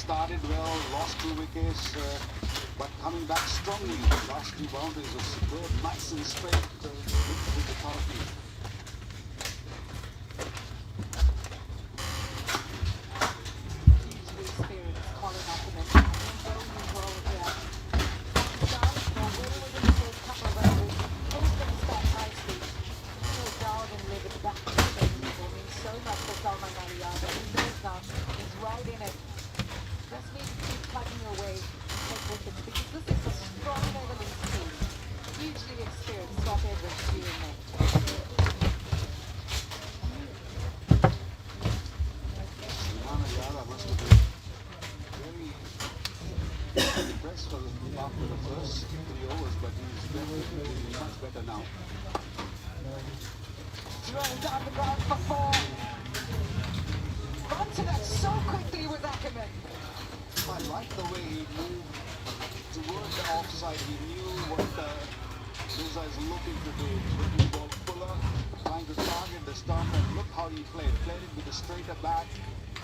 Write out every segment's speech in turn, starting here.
started well, lost 2 wickets, but coming back strongly. Last 2 boundaries were superb, nice and straight with authority. After the first 3 overs, but he's definitely much better now. Thrown down the ground for 4. Run to that so quickly with Ackerman. I like the way he moved toward the offside. He knew what Mirza is looking to do. Looking ball puller, trying to target the stump, and look how he played. Played it with a straighter back,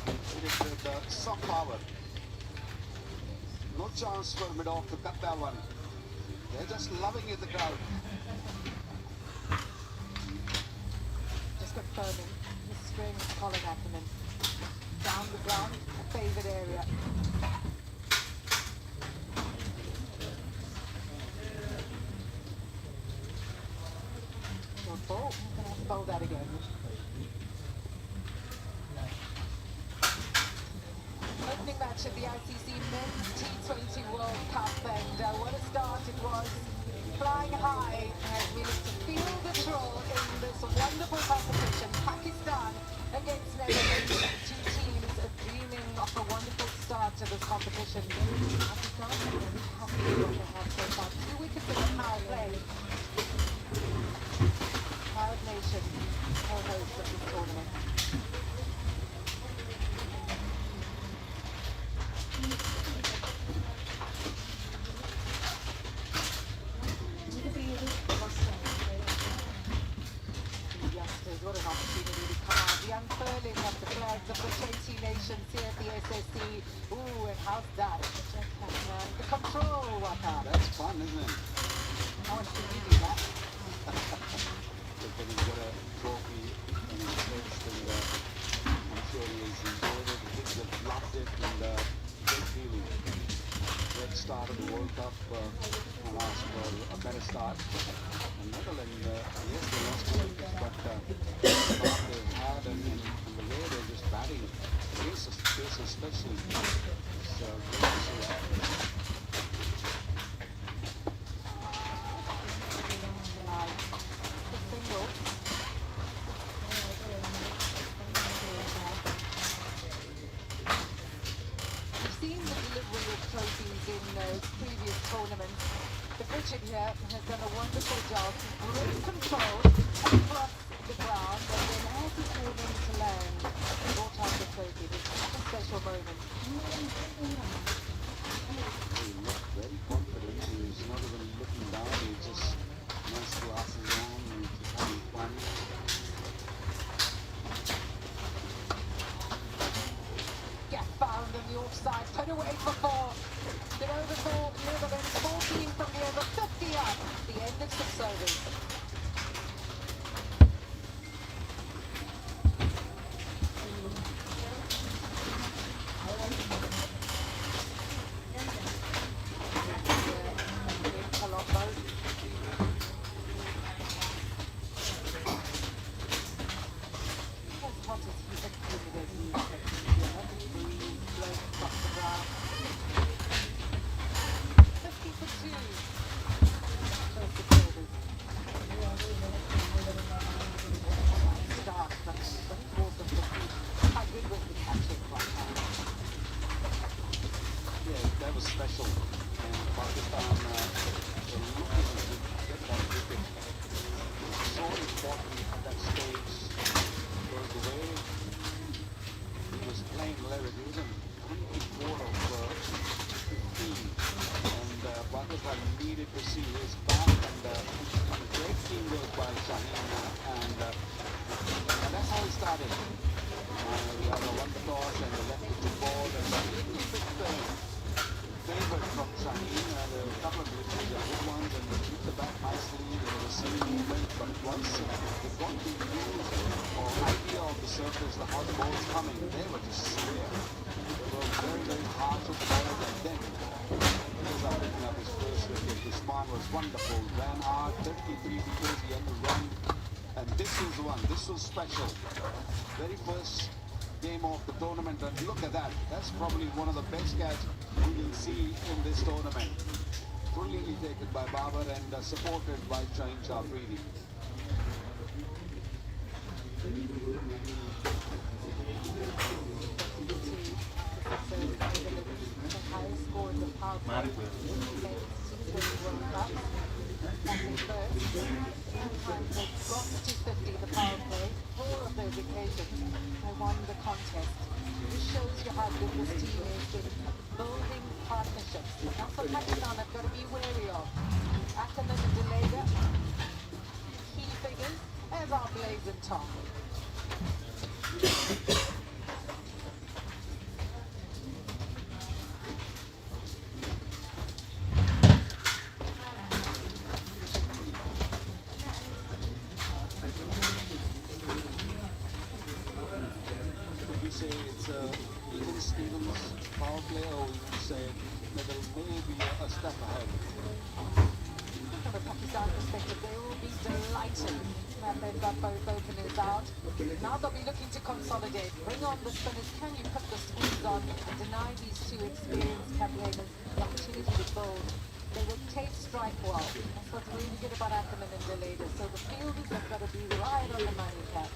hit it with some power. No chance for mid-off to cut that one. They're just loving it, the crowd. Just confirming, the string is Colin Ackerman. Down the ground, a favoured area. Good ball. Gonna have to bowl that again. Opening match of the ICC Men's T20 World Cup, and what a start it was. Flying high as we look to feel the thrill in this wonderful competition. Pakistan against Netherlands, 2 teams dreaming of a wonderful start to this competition. Pakistan are very happy with what they have so far. 2 wickets in the power play. Proud nation, co-host of this tournament. What an opportunity to come out. The unfurling of the flags of the 20 nations here at the SSC. Ooh, and how's that? The control, Waka. That's fun, isn't it? How much did you do that? Look, he's got a trophy in his face, and I'm sure he has enjoyed it. The kids have loved it, and great feeling. Great start of the World Cup. I'll ask for a better start. And Netherlands, yes, they lost 2 wickets, but the start they've had and the way they're just batting, pace especially, it's great to see that. The single. We've seen the delivery of trophies in previous tournaments. The Bridget here has done a wonderful job. Great control across the ground, and then as he came in to land, brought out the trophy. It's such a special moment. He looked very confident. He's not even looking down. He just nice glasses on and he's having fun. Gap found on the offside, put away for 4. Then over 4, Netherlands 14 from the over 50 up. The end of 6 overs. That was special, and Pakistan were looking to get that wicket. So important at that stage, because the way he was playing leverage, he was in 24 of 15, and Pakistan needed to see his back, and a great team goes by Shaheen, and that's how he started. We had a 1 toss and a left to ball, and a little bit Shaheen had a couple of deliveries, good ones, and they hit the bat nicely. There was a silly movement, but once they got the views or idea of the surface, the hot balls coming, they were just severe. They were very, very harsh on the balls, and then Mirza picking up his first wicket. Usman was wonderful, ran hard, 33 meters, he had to run, and this was one. This was special. Very first game of the tournament, and look at that. That's probably one of the best catch we will see in this tournament. Brilliantly taken by Babar and supported by Shaheen Afridi. The highest score in the power play. Batting first. They've got to 50 the power play. 4 of those occasions they won the contest. This shows you how good this team is in building partnerships. And that's what Pakistan have got to be wary of. Ackerman and Deleda, key figures. There's our blazing top. Say it's even Stevens power play, or you could say Middle may be a step ahead. From a Pakistan perspective, they will be delighted that they've got both openers out. Now they'll be looking to consolidate, bring on the spinners. Can you put the squeeze on and deny these two experienced campaigners the opportunity to bowl? They will take strike well. That's what's really good about Ackerman and Deleda. So the fielders have got to be right on the money cap.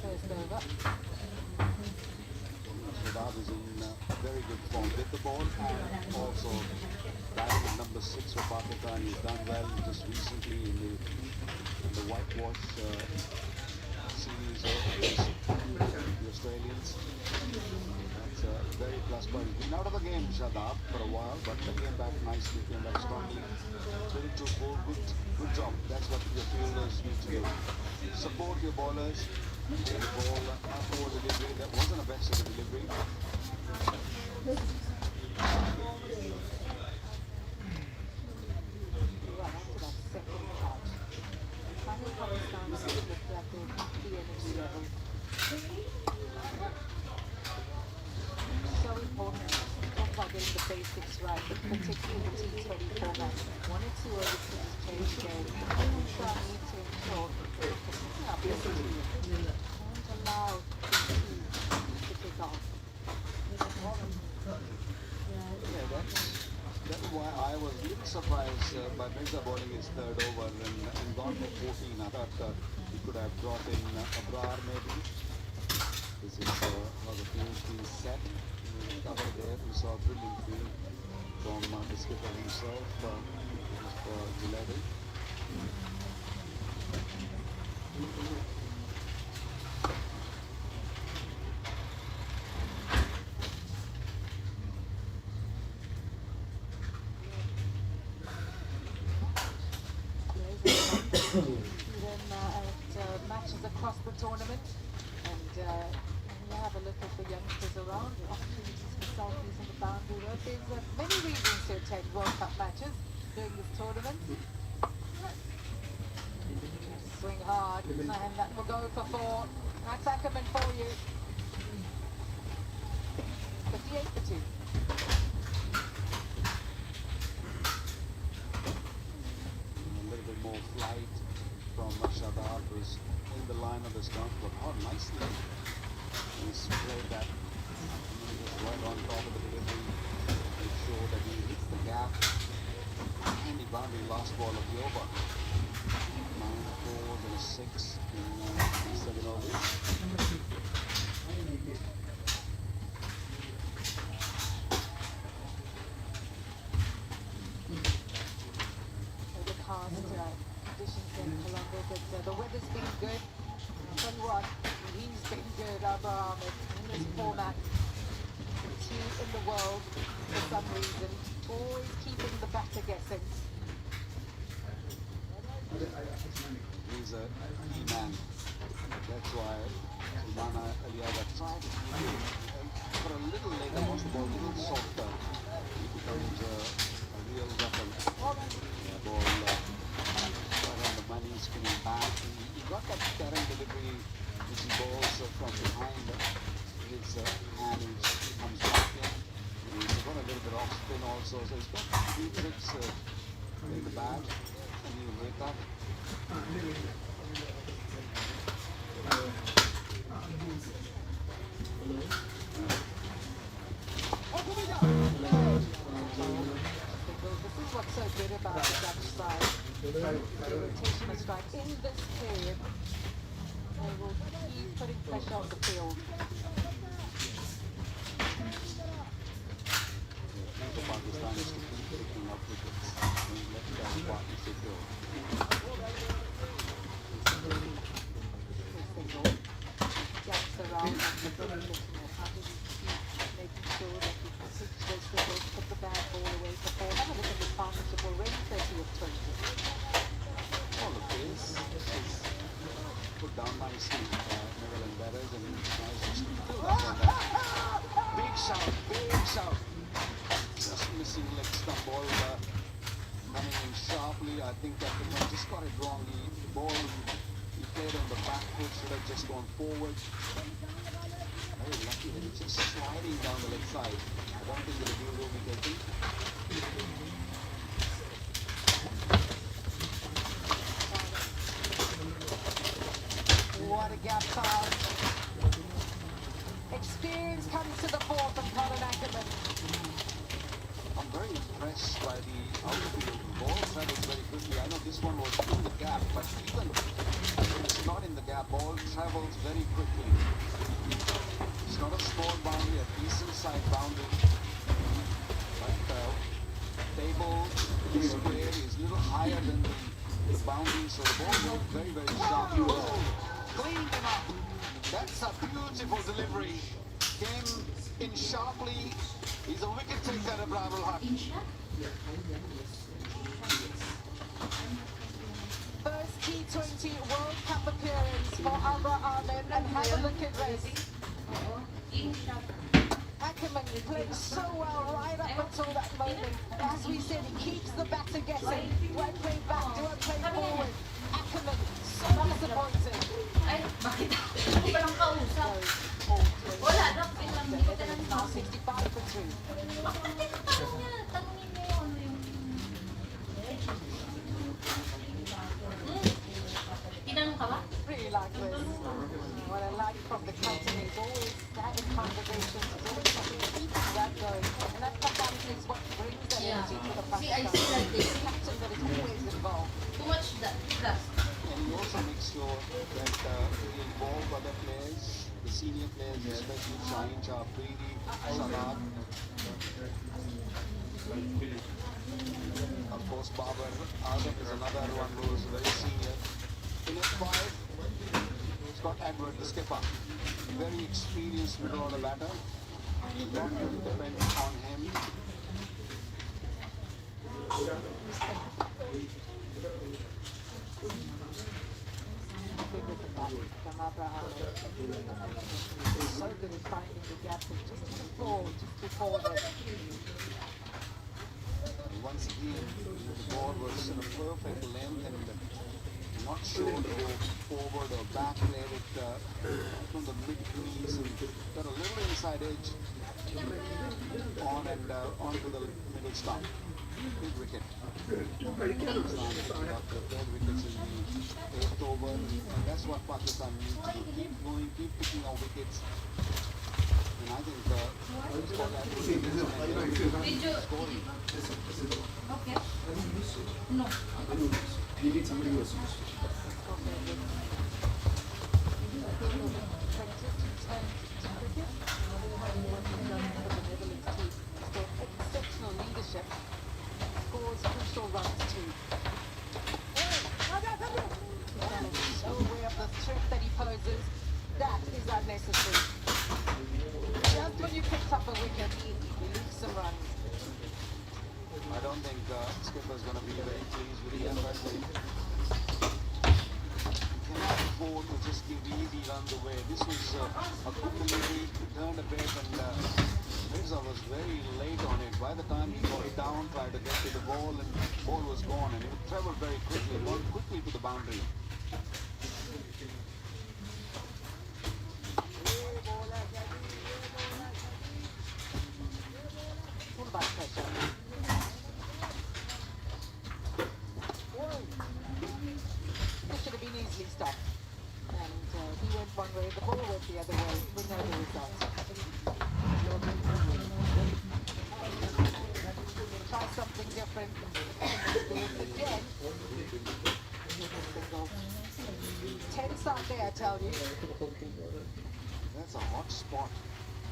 First over. Shadab is in very good form with the ball, and also batting at number 6 for Pakistan. He's done well just recently in the whitewash series against the Australians. That's a very plus point. He's been out of the game, Shadab, for a while, but they came back nicely, came back strongly. Ready to bowl. Good job. That's what your fielders need to do. Support your bowlers. The ball after delivery. That wasn't a best of the delivery. So important. Talk about getting the basics right, particularly the T20 format. 1 or 2 overseas change game. So I need to ensure don't allow these teams to kick off. Yeah, that's why I was a little surprised by Mirza bowling his third over and gone for 14. I thought he could have brought in Abrar maybe. This is how the field's being set. Cover there, we saw a brilliant field from the skipper himself, for Gillespie. At matches across the tournament, and you have a look at the youngsters around, opportunities for selfies in the boundary road. There's many reasons to attend World Cup matches during this tournament. Swing hard, and that will go for 4. That's Ackerman for you. 58 for 2. A little bit more flight from Shadab, who's in the line of the stump, but how nicely he sprayed that. He was right on top of the delivery, make sure that he hits the gap. And he boundary last ball of the over. 9 4 and a 6 in 7 overs. Conditions in Colombo, but the weather's been good. I'll tell you what, he's been good, Abra Ahmed, in this format. 2 in the world for some reason, always keeping the batter guessing. He's a key man. That's why Sulmana Ali also. So he's got few tricks in the bag. And he'll wake up. This is what's so good about the Dutch side. The rotation of strike in this period. They will keep putting pressure on the field. For Pakistan is to keep picking up wickets and let their partnership go. Gaps around and the ball looking at how do we keep making sure that we can pitch those singles, put the bad ball away for four. Have a look at this partnership already 30 of 20. All the pace is put down nicely. Neville and Beres and nice to build up on that. Big shout, big shout. Just missing leg stump ball coming in sharply. I think that the man just got it wrong. The ball he played on the back foot should have just gone forward. Very lucky that it's just sliding down the leg side. I don't think the review will be taken. What a gap pass. Experience comes to the fore from Colin Ackerman. I'm very impressed by the outfield. The ball travels very quickly. I know this one was in the gap, but even when it's not in the gap, ball travels very quickly. It's not a small boundary, a decent side boundary. But table, the square is a little higher than the boundary, so the ball moved very, very sharply. Oh, cleaned him up. That's a beautiful delivery. Came in sharply. He's a wicket taker, Abraham Haq. First T20 World Cup appearance for Abra Ahmed, and have a look at this. Ackerman played so well right up until that moment. As we said, he keeps the batter guessing. Do I play back? Do I play forward? Ackerman, so disappointed. Ay, bakit? Hindi ko lang kausap. Wala, hindi ko talang Now 65 for 2. Bakit tanong niya? Tanongin niya yung ano yung... Tinanong ka ba? Really like this. What I like from the captain is always having conversations, is always keeping that going. And that perhaps is what brings that energy to the See, I Pakistan. see like this. The captain that is always involved. Too much gas. And he also makes sure that he involves other players, the senior players, especially Shaheen Shah, Afridi, Salat. Of course, Babar Azam is another one who is very senior. In F5, Scott Edward, the skipper, very experienced middle order batter. A lot will depend on him. From Abra Ahmed. He's so good at finding the gap and just to the floor, just before the... Once again, the ball was in a perfect length and not sure to go forward or back, played it from the mid crease and got a little inside edge on and onto the middle stump. Big wicket. Pakistan picking up the third wickets in the 8th over, and that's what Pakistan needs to do. Keep going, keep picking our wickets. And I think Scott Edwards Did you... scoring. Okay. No. You need somebody who is Exceptional leadership, scores crucial runs too. He's so aware of the threat that he poses. That is unnecessary. Just when you picked up a wicket, you lose some runs. I don't think skipper's going to be very pleased with the adversary. Cannot afford to just give easy runs away. This was a good delivery, turned a bit, and Mirza was very late on it. By the time he got down, tried to get to the ball, and the ball was gone, and it traveled very quickly, ball quickly to the boundary. All about pressure. Sunday, I tell you. That's a hot spot,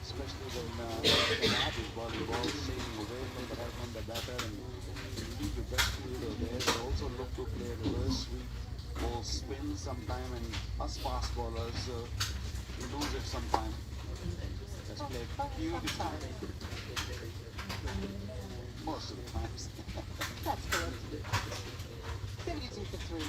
especially when Virat is bowling ball sailing away from the right-hander batter, and indeed the best fielder there. They also look to play reverse sweep, ball spin sometime, and us fast bowlers we lose it sometime. That's played beautifully. Most of the times. That's correct. 72 for 3.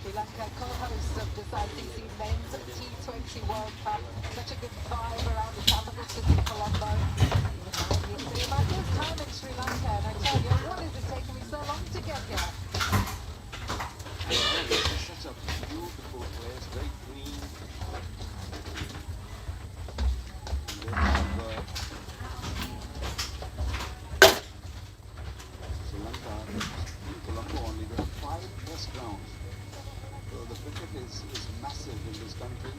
Sri Lanka co-hosts of this ICC Men's T20 World Cup. Such a good vibe around the capital city, Colombo. It's my first time in Sri Lanka, and I tell you, what is it taking me so long to get here? This is such a beautiful place, very green. They have Sri Lanka, in Colombo only, there are 5 test grounds. So the cricket is massive in this country.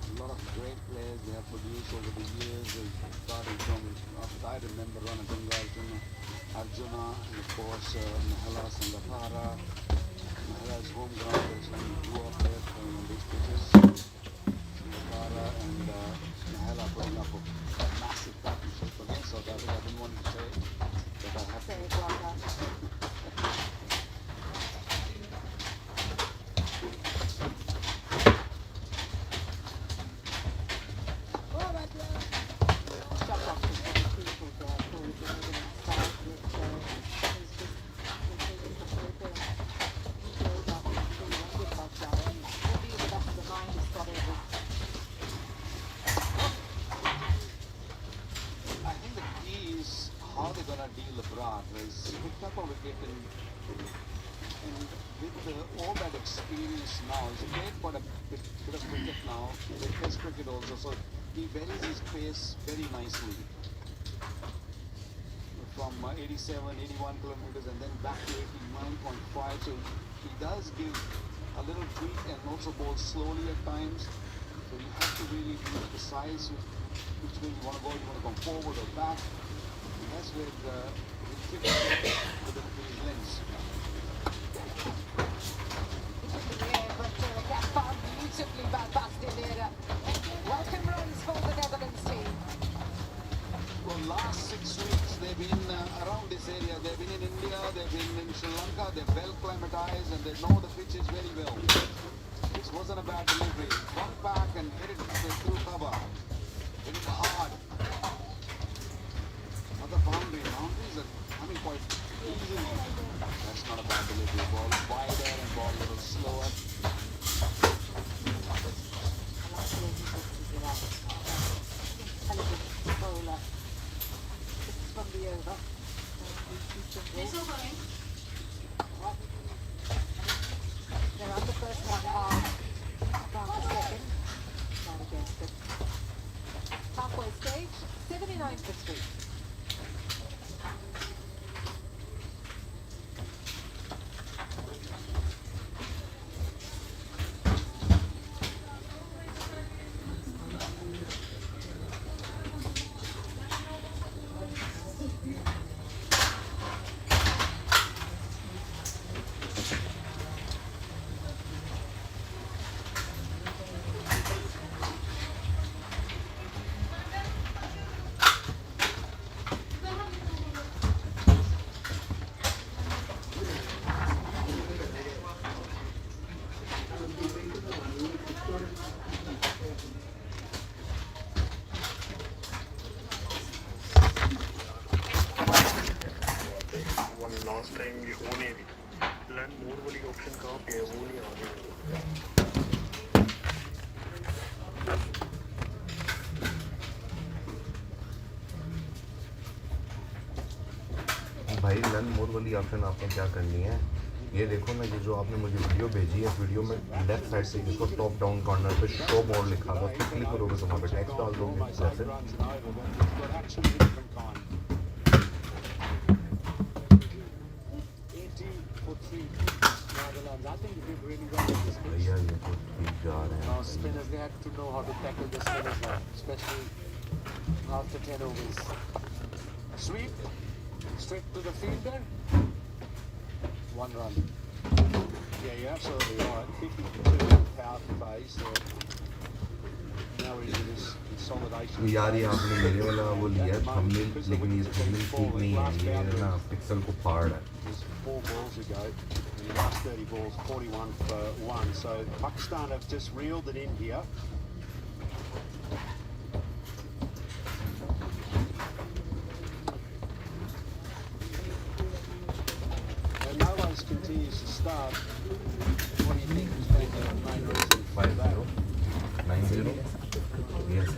A lot of great players they have produced over the years, starting from, I remember Ranatunga, Arjuna, and of course Mahela Sangakkara. Mahela's home ground is when he grew up there playing on these pitches. Sangakkara and Mahela putting up a massive partnership against South Africa. I didn't want to say that I have Say to. it, Waka. Shut up to the people there, who is in the start with who's just taking the paper and shows up and doing good about that. We'll be the best of the mind is whatever. I think the key is how they're going to deal Virat. He's picked up a wicket and with all that experience now, he's played quite a bit of cricket now, the test cricket also, so he varies his pace very nicely. From 87, 81 kilometers and then back to 89.5, so he does give a little tweak and also bowls slowly at times. So you have to really be precise which way you want to go. You want to come forward or back. And that's where the trick is within his lens. Yeah, but that found beautifully by Bastille. Welcome runs for the Netherlands team. For last 6 weeks, they've been around this area. They've been in India, they've been in Sri Lanka. They're well climatized and they know the pitches very well. This wasn't a bad delivery. Come back and hit it through cover. Hit it hard. Another boundary. Boundaries are coming quite easily. That's not a bad delivery. Ball wider and ball a little slower. Intelligent bowler. This is from the over. Yes, okay. They're on the first one half. Down the second. Not against it. Halfway stage, 79 for 3. Last time ये हो नहीं रही land मोर वाली option कहाँ पे है वो नहीं आ रही भाई लन मोर वाली ऑप्शन आपने क्या करनी है ये देखो ना ये जो आपने मुझे वीडियो भेजी है वीडियो में लेफ्ट साइड से जिसको टॉप डाउन कॉर्नर पे शो मोर लिखा हुआ है क्लिक करोगे तो वहाँ पे टेक्स्ट डाल दोगे जैसे I think he did really well with this pitch. भैया ये तो ठीक जा रहे Now हैं spinners, they have to know how to tackle the spinners now, especially after 10 overs. Sweep, straight to the fielder, 1 run. Yeah, you're absolutely right. 52 power phase. Now he's in this consolidation. यार ये आपने मेरे वाला वो लिया thumbnail लेकिन ये thumbnail ठीक नहीं है ये ना पिक्सल को फाड़ है There's 4 balls ago. In the last 30 balls, 41 for 1. So Pakistan have just reeled it in here. And Noah's continues to start. What do you think has been the main reason for that? 5-0 9-0 yes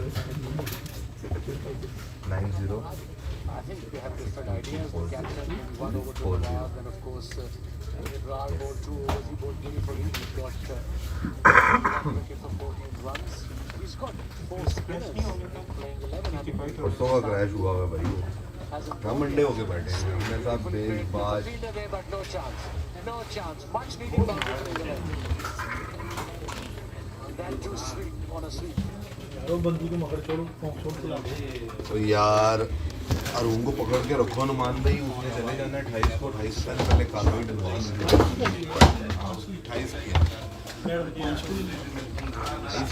9-0 I think we have different ideas. The captain, 1 over to Rawal, then of course Rawal bowled 2 overs, he bowled beautifully. He's got 1 wicket for 14 runs. He's got 4 spinners playing 11 at the moment. परसों का crash हुआ है भाई वो Hasn't हम Monday होके बैठे हैं हमने साहब तेज बाज fielder there, but no chance. No chance. Much needed boundary for England. And that too sweep on a sweep. यारो बंदूक को मगर छोड़ो छोड़ चला दे तो यार अरुण को पकड़ के रखो अनुमान भाई उसने चले जाना है 28 को 28 से पहले कार्रवाई डलवा 28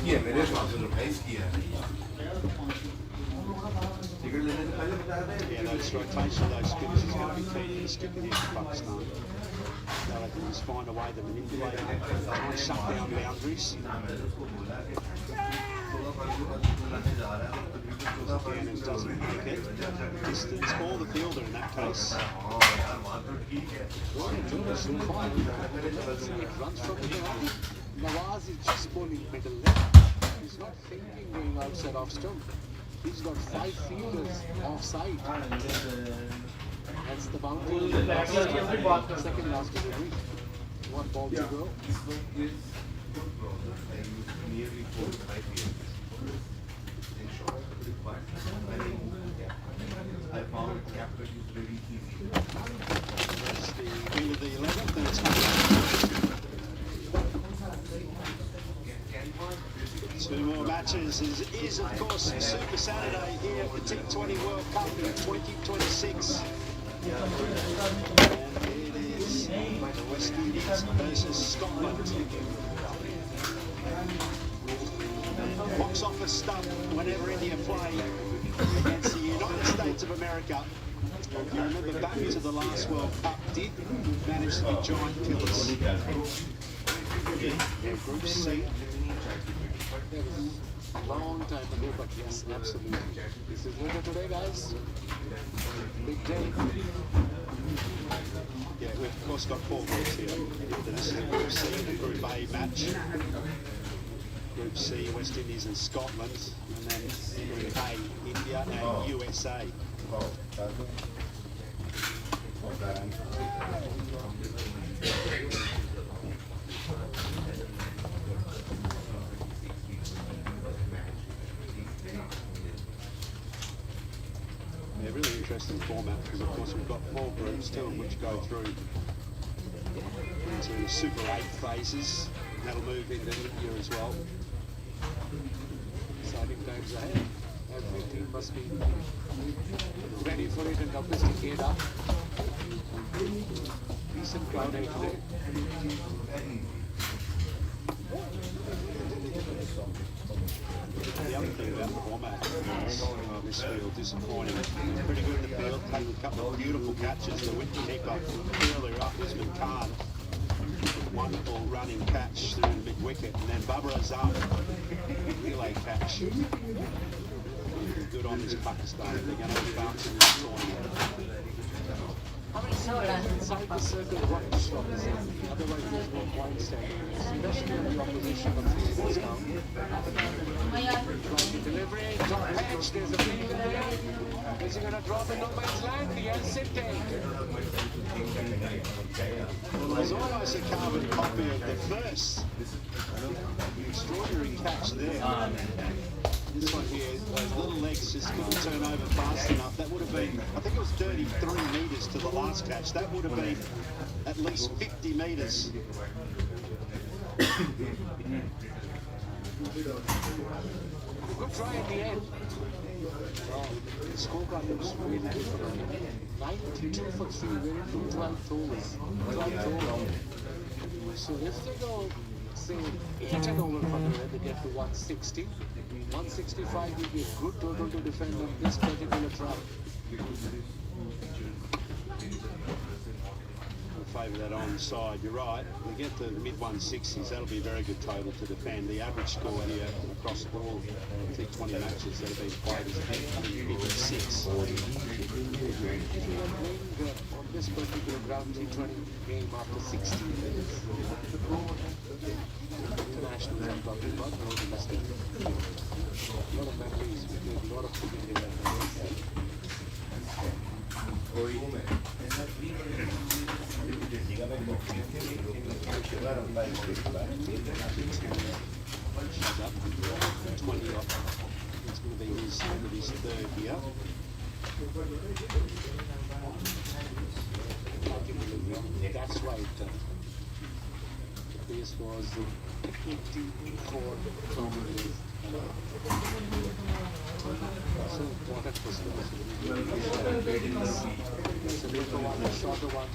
की है मेरे हिसाब से 28 की है टिकट लेने से पहले बताया था Yeah, those rotation, those spinners is going to be key to the skipper here for Pakistan. They'll have to just find a way to manipulate it, try and shut down boundaries. Again, it doesn't make it. Distance or the fielder in that case. Runs from the ground. Nawaz is just bowling middle left. He's not thinking going outside off stump. He's got 5 fielders offside. That's the boundary. Second last delivery. 1 ball to go. I found captain is very easy. That's the wheel of the 11th, and it's home. 2 more matches is of course Super Saturday here at the T20 World Cup in 2026. And it is the West Indies versus Scotland. Box office stuff whenever India play against the United States of America. You remember back to the last World Cup did manage to be giant killers. Yeah, Group C. That was a long time ago, but yes, absolutely. This is winner today, guys. Big day. Yeah, we've of course got 4 groups here. This is Group C, the Group A match. Group C, West Indies and Scotland, and then Group A, India and USA. Yeah, really interesting format because of course we've got 4 groups, 2 of which go through into the Super 8 phases. That'll move into India as well. Exciting times ahead. Every team must be ready for it and obviously geared up. Decent crowd here today. The other thing about the format is this field disappointing. Pretty good in the field, taking a couple of beautiful catches. The wicketkeeper earlier up was Khan. Wonderful running catch through the mid wicket, and then Babur Azam, relay catch. Good on this Pakistan if they're going to be bouncing this tournament. Inside the circle of right shot is otherwise there's no point standing, especially on the opposition of the balls now. Delivery, top edge, there's a fielder there. Is he going to drop in no man's land? He has Sinte. Well, there's almost a carbon copy of the first. Extraordinary catch there. This one here, those little legs just couldn't turn over fast enough. That would have been, I think it was 33 metres to the last catch. That would have been at least 50 metres Good try at the end. Oh, the scorecard looks really good for them. 92 for 3, we're into 12 overs. 12 overs. So if they go, say, 8 and over from here, they get to 160. 165 will be a good total to defend on this particular track. Favour that onside, you're right. We get the mid 160s, that'll be a very good total to defend. The average score here across all T20 matches that have been played is 56. On this particular ground T20 game after 16 minutes. Internationals I'm talking about, no domestic. A lot of memories, we did a lot of cricket in that game. She's up 20 up. It's going to be his third here. That's right. This was 84 kilometers. So important for so they go on the shorter one.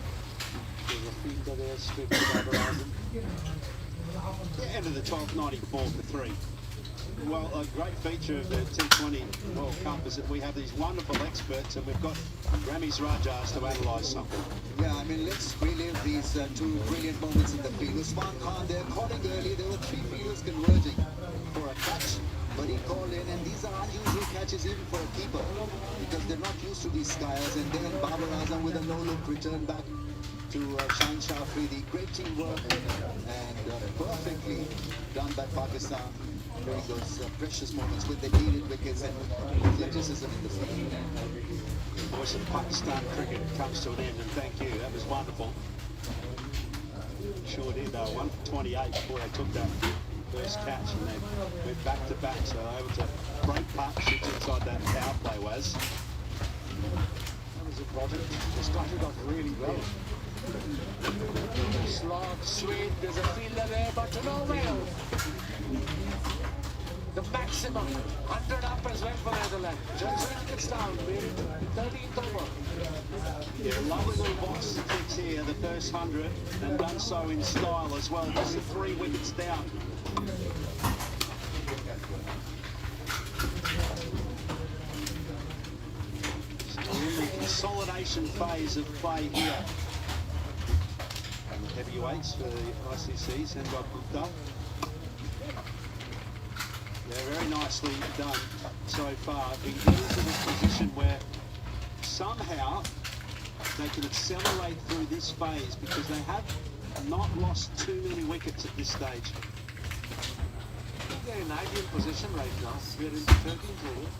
There's a fielder there, straight to the horizon. End of the 12th, 94 for 3. Well, a great feature of the T20 World Cup is that we have these wonderful experts, and we've got Ramesh Rajas to analyse something. Yeah, I mean, let's relive these two brilliant moments in the field. Usman Khan there calling early. There were 3 fielders converging for a catch, but he called in, and these are unusual catches even for a keeper because they're not used to these skies. And then Babar Azam with a no-look return back to Shaheen Shah Afridi. Great teamwork and perfectly done by Pakistan during those precious moments when they needed wickets and athleticism in the field. The voice of Pakistan cricket comes to an end, and thank you. That was wonderful. Sure did. 128 before they took that first catch, and they went back to back, so they were able to break partnerships inside that power play was. That was important. They started off really well. Slog, sweep, there's a fielder there, but to no avail. The maximum, 100 up as well for Netherlands. Just wickets down, made it 13th over. Yeah, lovely little box six here, the first 100, and done so in style as well. Just the 3 wickets down. Still in the consolidation phase of play here. And the heavyweights for the ICC, Sendra Gupta. Yeah, very nicely done so far. Being into this position where somehow they can accelerate through this phase because they have not lost too many wickets at this stage. I think they're in an ideal position right now. We're in the 13th over.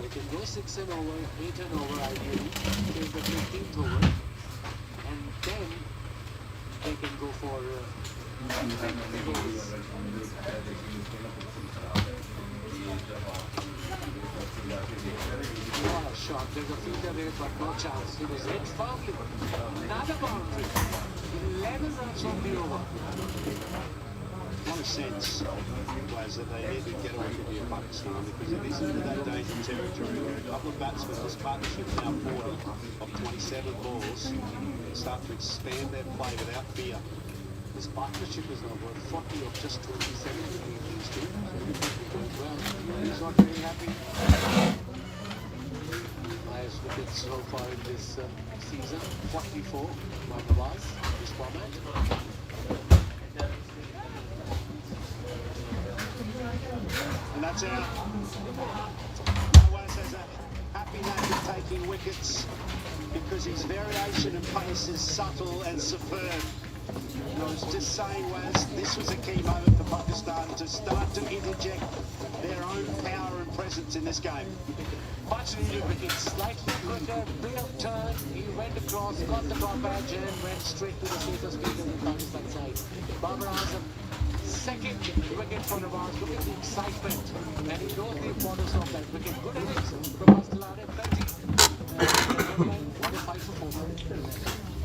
They can go 6 and over, 8 and over ideally, take the 15th over, and then they can go for what a shot. There's a fielder there, but no chance. He was hit firmly. Another boundary. 11 runs from the over. What a sense was that they need to get away from here, Pakistan, because it is into that danger territory where a couple of batsmen, this partnership now 40 of 27 balls, start to expand their play without fear. This partnership is now worth 40 of just 27 between these two. Well, he's not very happy. Highest wickets so far in this season, 44 by Nawaz, this format. And that's out. Nawaz has a happy knack of taking wickets because his variation and pace is subtle and superb. I was just saying, Waz, this was a key moment for Pakistan to start to interject their own power and presence in this game. Much needed wicket, slightly quicker, bit of turn, he went across, got the top edge and went straight to the safest field on the Pakistan side. Babar Azam, second wicket for Nawaz, look at the excitement, and he knows the importance of that wicket. Good innings from Astalane, 30. What a fight for 4.